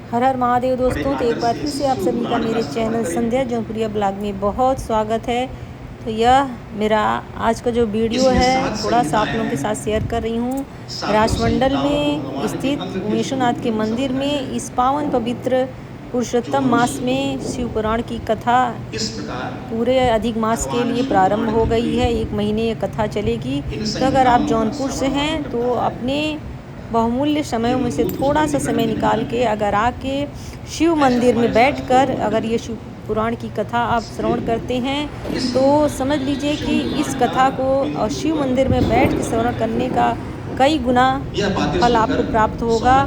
हर हर महादेव दोस्तों, तो एक बार फिर से आप सभी का मेरे चैनल संध्या जौनपुरिया ब्लॉग में बहुत स्वागत है। तो यह मेरा आज का जो वीडियो है थोड़ा सा आप लोगों के साथ शेयर कर रही हूँ। राजमंडल में स्थित उमेशनाथ के मंदिर में इस पावन पवित्र पुरुषोत्तम मास में शिव पुराण की कथा पूरे अधिक मास के लिए प्रारंभ हो गई है। 1 महीने ये कथा चलेगी। तो अगर आप जौनपुर से हैं तो अपने बहुमूल्य समयों में से थोड़ा सा समय निकाल के अगर आके शिव मंदिर में बैठकर अगर ये शिव पुराण की कथा आप श्रवण करते हैं तो समझ लीजिए कि इस कथा को शिव मंदिर में बैठ के श्रवण करने का कई गुना फल आपको प्राप्त होगा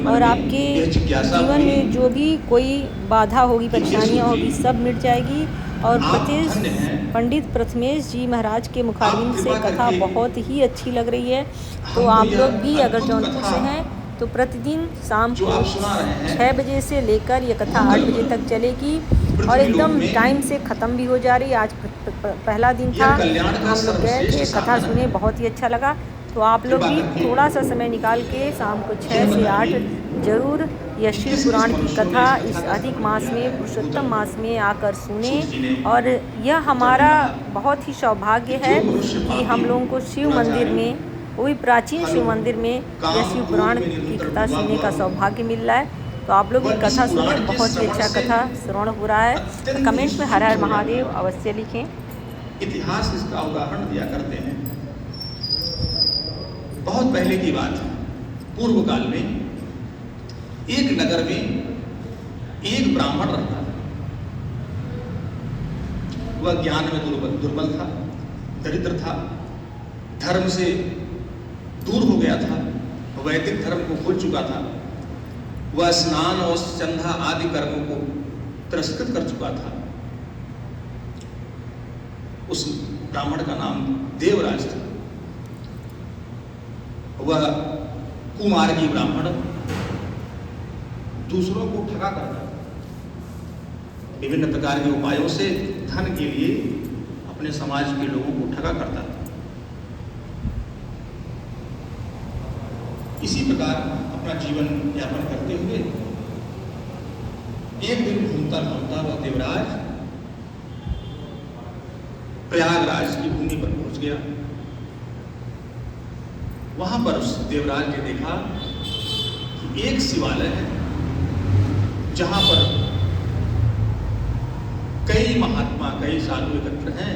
और आपके जीवन में जो भी कोई बाधा होगी, परेशानियाँ होगी, सब मिट जाएगी। और पंडित प्रथमेश जी महाराज के मुखारबिंद से कथा बहुत ही अच्छी लग रही है। तो आप लोग भी अगर जौनपुर से हैं तो प्रतिदिन शाम को 6 बजे से लेकर ये कथा 8 बजे तक चलेगी और एकदम टाइम से ख़त्म भी हो जा रही है। आज पहला दिन था, हम लोग गए थे, कथा सुने, बहुत ही अच्छा लगा। तो आप लोग भी थोड़ा सा समय निकाल के शाम को 6 से 8 ज़रूर यह शिव पुराण की कथा इस अधिक मास में, पुरुषोत्तम मास में आकर सुने। और यह हमारा बहुत ही सौभाग्य है कि हम लोगों को शिव मंदिर में, वो भी प्राचीन शिव मंदिर में यह शिव पुराण की कथा सुनने का सौभाग्य मिल रहा है। तो आप लोग भी कथा सुने, बहुत ही अच्छा कथा श्रवण हो रहा है। तो कमेंट में हर हर महादेव अवश्य लिखें। इतिहास इसका उदाहरण दिया करते हैं। बहुत पहले की बात है, पूर्व काल में एक नगर में एक ब्राह्मण रहता था। वह ज्ञान में दुर्बल था, दरिद्र था, धर्म से दूर हो गया था, वैदिक धर्म को भूल चुका था। वह स्नान और संध्या आदि कर्मों को तिरस्कृत कर चुका था। उस ब्राह्मण का नाम देवराज था। वह कुमार्गी ब्राह्मण दूसरों को ठगा करता था। विभिन्न प्रकार के उपायों से धन के लिए अपने समाज के लोगों को ठगा करता था। इसी प्रकार अपना जीवन यापन करते हुए एक दिन घूमता घूमता वह देवराज प्रयागराज की भूमि पर पहुंच गया। वहां पर उस देवराज ने देखा कि एक शिवालय है जहां पर कई महात्मा, कई साधु एकत्र हैं।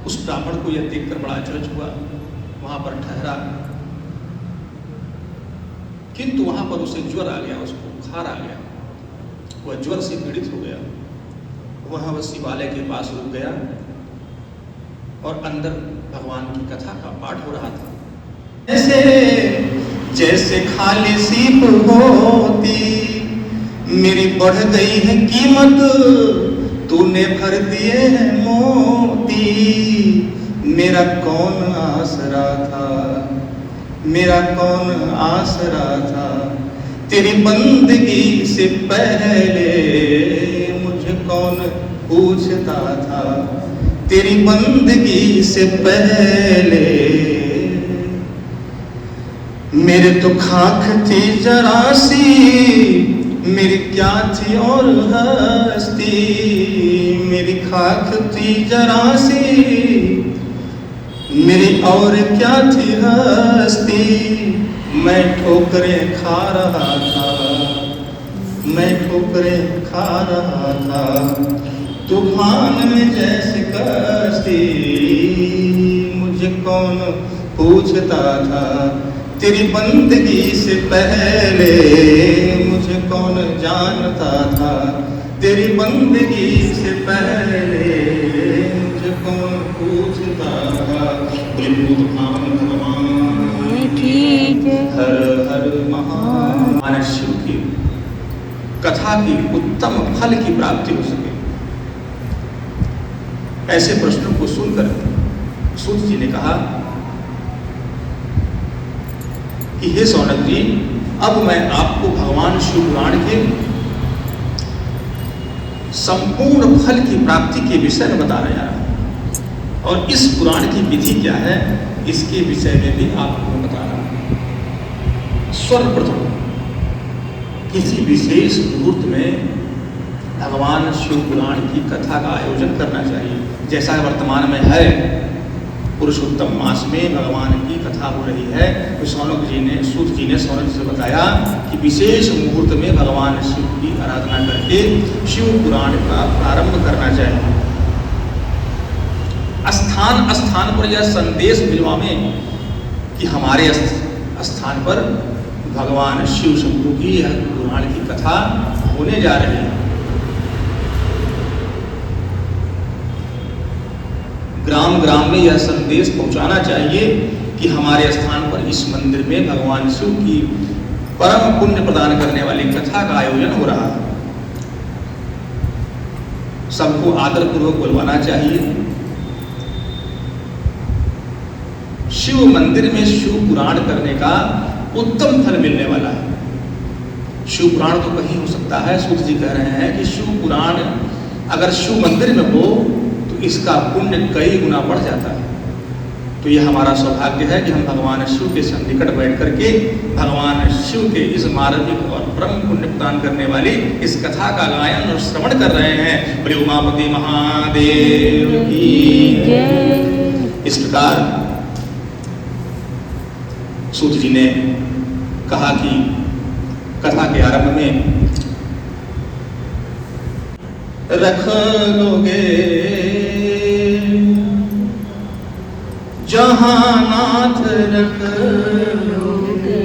उस ब्राह्मण को यह देखकर बड़ा आश्चर्य हुआ, वहां पर ठहरा, किंतु वहां पर उसे ज्वर आ गया, उसको बुखार आ गया। वह ज्वर से पीड़ित हो गया। वह शिवालय के पास रुक गया और अंदर भगवान की कथा का पाठ हो रहा था। जैसे खाली सीप होती, मेरी बढ़ गई है कीमत, तूने भर दिए हैं मोती। मेरा कौन आसरा था, मेरा कौन आसरा था, तेरी बंदगी से पहले मुझे कौन पूछता था, तेरी बंदगी से पहले। मेरे तो खाक थी जरा सी, मेरी क्या थी और हस्ती, मेरी खाक थी जरा सी, मेरी और क्या थी हस्ती। मैं ठोकरें खा रहा था, मैं ठोकरें खा रहा था, तूफान में जैसे कश्ती। मुझे कौन पूछता था, तेरी बंदगी से पहले मुझे कौन जानता था, तेरी बंदगी से पहले मुझे कौन पूछता था। हर हर महादेव। शिव की कथा की उत्तम फल की प्राप्ति हो सके, ऐसे प्रश्नों को सुनकर सूत जी ने कहा कि हे सौनक जी, अब मैं आपको भगवान शिव पुराण के संपूर्ण फल की प्राप्ति के विषय में बता रहा हूं और इस पुराण की विधि क्या है इसके विषय में भी आपको बता रहा हूं। सर्वप्रथम किसी विशेष मुहूर्त में भगवान शिव पुराण की कथा का आयोजन करना चाहिए। जैसा वर्तमान में है, पुरुषोत्तम मास में भगवान की कथा हो रही है, तो सूत जी ने सौनक जी से बताया कि विशेष मुहूर्त में भगवान शिव की आराधना करके शिव पुराण का प्रारंभ करना चाहिए। स्थान स्थान पर यह संदेश भिजवावे कि हमारे स्थान पर भगवान शिव शंभु की यह पुराण की कथा होने जा रही है। ग्राम ग्राम में यह संदेश पहुंचाना चाहिए कि हमारे स्थान पर इस मंदिर में भगवान शिव की परम पुण्य प्रदान करने वाली कथा का आयोजन हो रहा है। सबको आदर पूर्वक बुलवाना चाहिए। शिव मंदिर में शिव पुराण करने का उत्तम फल मिलने वाला है। शिव पुराण तो कहीं हो सकता है, सूत जी कह रहे हैं कि शिव पुराण अगर शिव मंदिर में हो तो इसका पुण्य कई गुना बढ़ जाता है। तो यह हमारा सौभाग्य है कि हम भगवान शिव के सन्निकट बैठ करके भगवान शिव के इस मार्मिक और परम पुण्य प्रदान करने वाली इस कथा का गायन और श्रवण कर रहे हैं। बोले उमापति महादेव की जय। इस प्रकार सूत जी ने कहा कि कथा के आरंभ में रख लोगे जहां नाथ रख लोगे,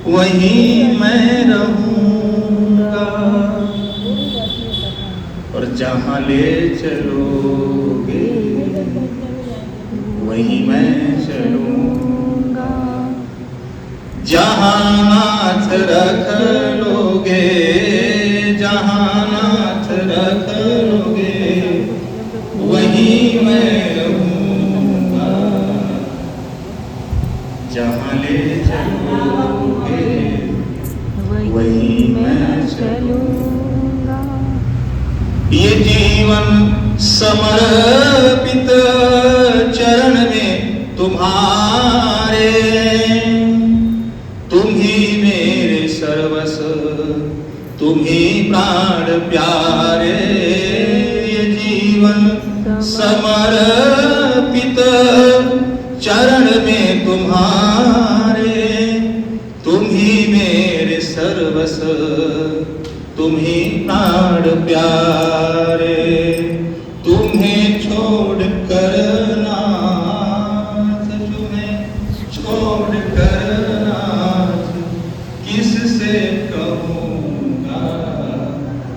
वहीं मैं रहूंगा, और जहां ले चलोगे वहीं मैं चलूंगा। जहां नाथ रख लोगे, जहां नाथ रख लोगे, वहीं मैं रहूंगा, जहां ले चलोगे वहीं मैं चलूंगा। ये जीवन समर्पित चरण में तुम्हारे, तुम ही मेरे सर्वस्व, तुम ही प्राण प्यारे। ये जीवन समर्पित चरण में तुम्हारे, तुम ही मेरे सर्वस्व, तुम ही प्राण प्यारे। तुम्हें छोड़ कर नाथ, तुम्हें छोड़ कर नाथ, किससे कहूँगा,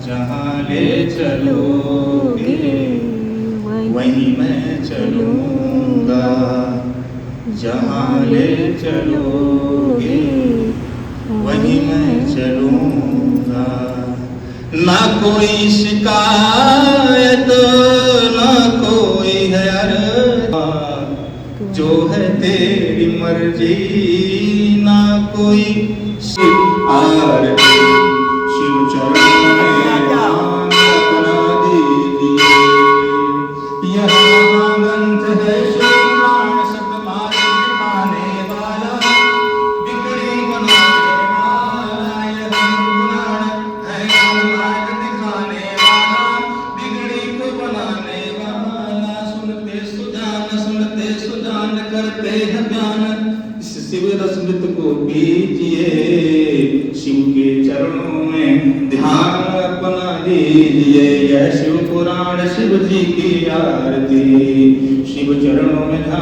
जहाँ ले चलोगे वहीं मैं चलूँगा, जहाँ ले चलोगे वहीं मैं चलूँगा। ना कोई शिकायत, ना कोई है अर्ज़ा, जो है तेरी मर्जी, ना कोई शिव आरती, शिव चरण में दान अपना दीजिए। यह महाग्रंथ है शिव पुराण, सतमार्ग दिखाने वाला, बिगड़ी बनाने वाला। यह पुराण है मार्ग दिखाने वाला, बिगड़ी को बनाने वाला। सुनते सुजान करते हैं ध्यान, इस शिव रसमृत को पीजिए। शिव के चरणों में ध्यान अपना दीजिए। यह शिव पुराण, शिव जी की आरती, शिव चरणों में ध्यान।